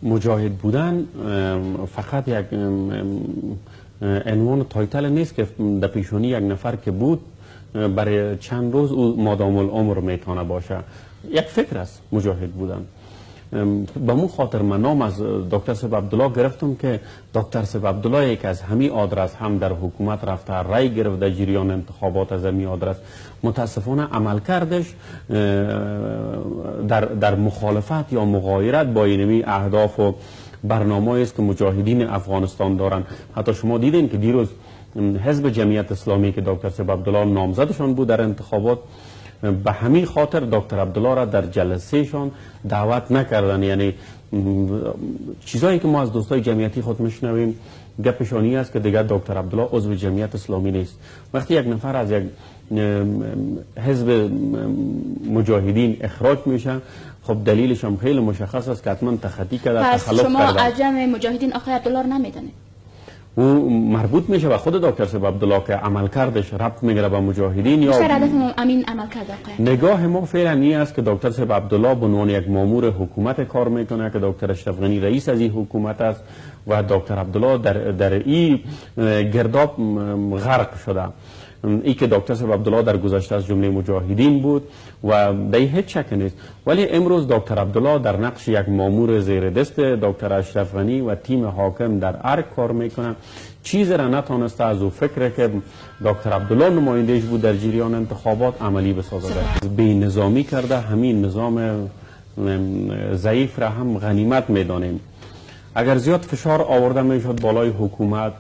مجاهد بودن فقط یک عنوان تایتل نیست که در پیشونی یک نفر که بود برای چند روز او مادام العمر میتونه باشه. یک فکر است مجاهد بودن. به مون خاطر من نام از دکتر صاحب عبدالله گرفتم که دکتر صاحب عبدالله یک از همین آدرس هم در حکومت رفته، رای گرفت در جریان انتخابات از همین آدرس. متاسفانه عمل کردش در مخالفت یا مغایرت با اینمی اهداف و برنامه است که مجاهدین افغانستان دارن. حتی شما دیدین که دیروز حزب جمعیت اسلامی که دکتر صاحب عبدالله نامزدشان بود در انتخابات، به همین خاطر دکتر عبدالله را در جلسه شان دعوت نکردن. یعنی چیزایی که ما از دوستای جمعیتی خود میشنویم گپشانی است که دیگر دکتر عبدالله عضو جمعیت اسلامی نیست. وقتی یک نفر از یک حزب مجاهدین اخراج میشه، خب دلیلش هم خیلی مشخص است که حتما تخطی کرده، پس شما از جمع مجاهدین آقای عبدالله رو نمیدونید؟ او مربوط میشه به خود دکتر صاحب عبدالله که عمل کردش ربط میگیره به مجاهدین یا هدف امین عمل کرد. نگاه ما فعلا این است که دکتر صاحب عبدالله به عنوان یک مامور حکومت کار میکنه که دکتر اشرف غنی رئیس از این حکومت است و دکتر عبدالله در این گرداب غرق شده. ای که دکتر صاحب عبدالله در گذشته از جمله مجاهدین بود و در هیچ شک نیست، ولی امروز دکتر عبدالله در نقش یک مامور زیر دست دکتر اشرف غنی و تیم حاکم در ارگ کار میکنه. چیزی را نتونسته از او فکر که دکتر عبدالله نمایندهش بود در جریان انتخابات عملی بسازه. بی نظامی کرده، همین نظام ضعیف را هم غنیمت میدانیم. اگر زیاد فشار آورده میشد بالای حکومت،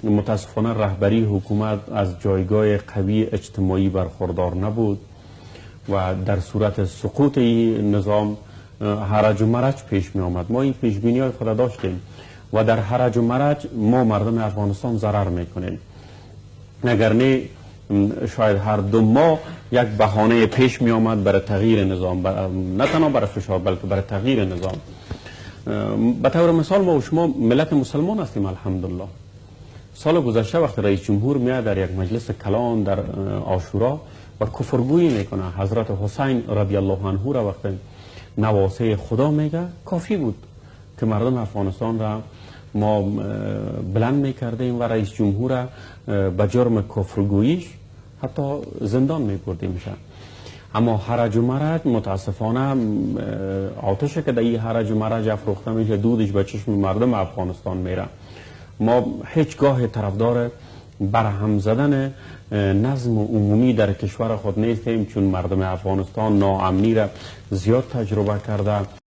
متاسفانه رهبری حکومت از جایگاه قوی اجتماعی برخوردار نبود و در صورت سقوط این نظام هرج و مرج پیش می آمد. ما این پیش بینی های خود داشتیم و در هرج و مرج ما مردم افغانستان ضرر میکنیم. اگر نه شاید هر 2 ماه یک بهانه پیش می آمد برای تغییر نظام، نه تنها برای فشار بلکه برای تغییر نظام. به طور مثال ما و شما ملت مسلمان هستیم الحمدلله. سال گذشته وقت رئیس جمهور میاد در یک مجلس کلان در عاشورا و کفرگویی میکنه، حضرت حسین رضی الله عنه را وقت نواسه خدا میگه، کافی بود که مردم افغانستان را ما بلند میکردیم و رئیس جمهور را به جرم کفرگوییش حتی زندان میبردیم. اما هرج و مرج متاسفانه آتشه که در این هرج و مرج افروخته میشه، دودش به چشم مردم افغانستان میره. ما هیچگاه طرفدار برهم زدن نظم عمومی در کشور خود نیستیم، چون مردم افغانستان ناامنی را زیاد تجربه کرده.